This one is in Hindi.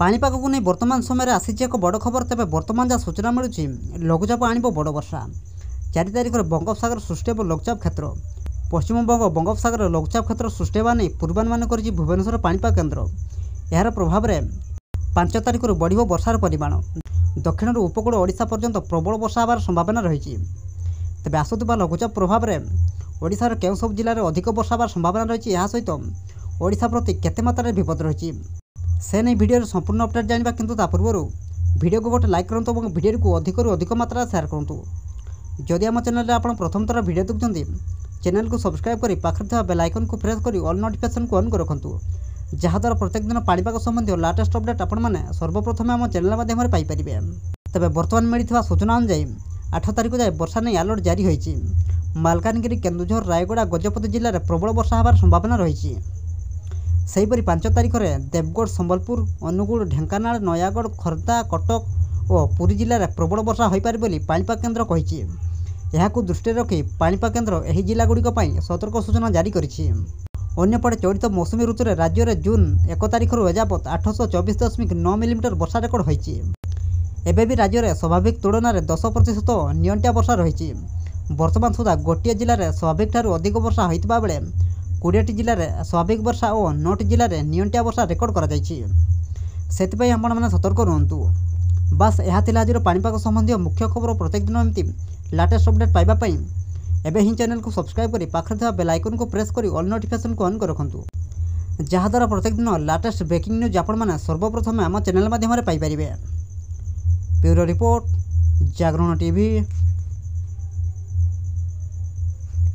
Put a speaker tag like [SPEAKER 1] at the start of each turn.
[SPEAKER 1] पाणीपाग को नहीं वर्तमान समय आसी एक बड़ खबर। तेज बर्तमान जहाँ सूचना मिलूँ लघुचाप आणव बड़ वर्षा 4 तारिख में बंगोपसागर सृष्टि और लघुचाप क्षेत्र पश्चिमबंग बंगोपसागर लघुचाप क्षेत्र सृष्टि होगा नहीं पूर्वानुमान कर भुवनेश्वर पाणीपाग केन्द्र। यार प्रभाव में 5 तारिख बढ़ वर्षार परिमाण दक्षिण उपकूल ओडिशा पर्यंत प्रबल वर्षा होबार संभावना रही। तेज आसुवा लघुचाप प्रभाव में ओडिशार केउं सब जिले में अधिक वर्षा होबार संभावना रही। यह सहित ओडिशा प्रति केते मात्रा विपद रही से नहीं वीडियो संपूर्ण अपडेट जाना। किंतु ता पूर्व वीडियो को गोटे लाइक करूँ और वीडियो को अधिक मात्रा शेयर करूँ। जदि आम चैनल आप प्रथम थर वीडियो देखते चैनल को सब्सक्राइब कर पाखे बेल आइकन को प्रेस कर ऑल नोटिफिकेशन को ऑन कर रखुँ, जहाँद्वारा प्रत्येक दिन पाणीपाग संबंधी लेटेस्ट अपडेट आपण मैंने सर्वप्रथम आम चैनल माध्यम पाइपर। तेज बर्तमान मिलता सूचना अनुसार 8 तारिख जाए वर्षा नहीं अलर्ट जारी होती। मालकानगिरी केन्दुझर रायगड़ा गजपति जिले में प्रबल वर्षा होबार संभावना रही। सेहीपरि 5 तारिख में देवगढ़ संबलपुर अनुगुल ढेंकानाल नयागढ़ खोर्धा कटक और पुरी जिले में प्रबल वर्षा हो पारे बोली पाणीपाग केन्द्र कही। यहां दृष्टि रखी पाणीपाग केन्द्र यह जिलागुड़िक सतर्क सूचना जारी करिछि। अन्यपटे चलित मौसुमी ऋतु में राज्य में जून 1 तारिख एजावत 824.9 मिलीमीटर वर्षा रेकर्ड होती। एबे भी राज्य में स्वाभाविक तुलन में 10% नियंटिया वर्षा रही। वर्तमान सुधा गोटे जिले में स्वाभाविक ठारू अधिक वर्षा होता बेले 20टी जिले में स्वाभाविक वर्षा और 9टी जिले में नियंटिया वर्षा रेकर्ड कर आपण सतर्क रुहतु। बास यह आज पाणीपाग संबंधी मुख्य खबर। प्रत्येक दिन एमती लेटेस्ट अपडेट पाइबापी एबे ही चैनल को सब्सक्राइब कर पाखे बेल आइकन को प्रेस कर ऑल नोटिफिकेशन को ऑन कर रखुँ, जहाँद्वारा प्रत्येक दिन लेटेस्ट ब्रेकिंग न्यूज आपण मैंने सर्वप्रथम आम चैनल माध्यम पाइपर। ब्यूरो रिपोर्ट जागरण टीवी।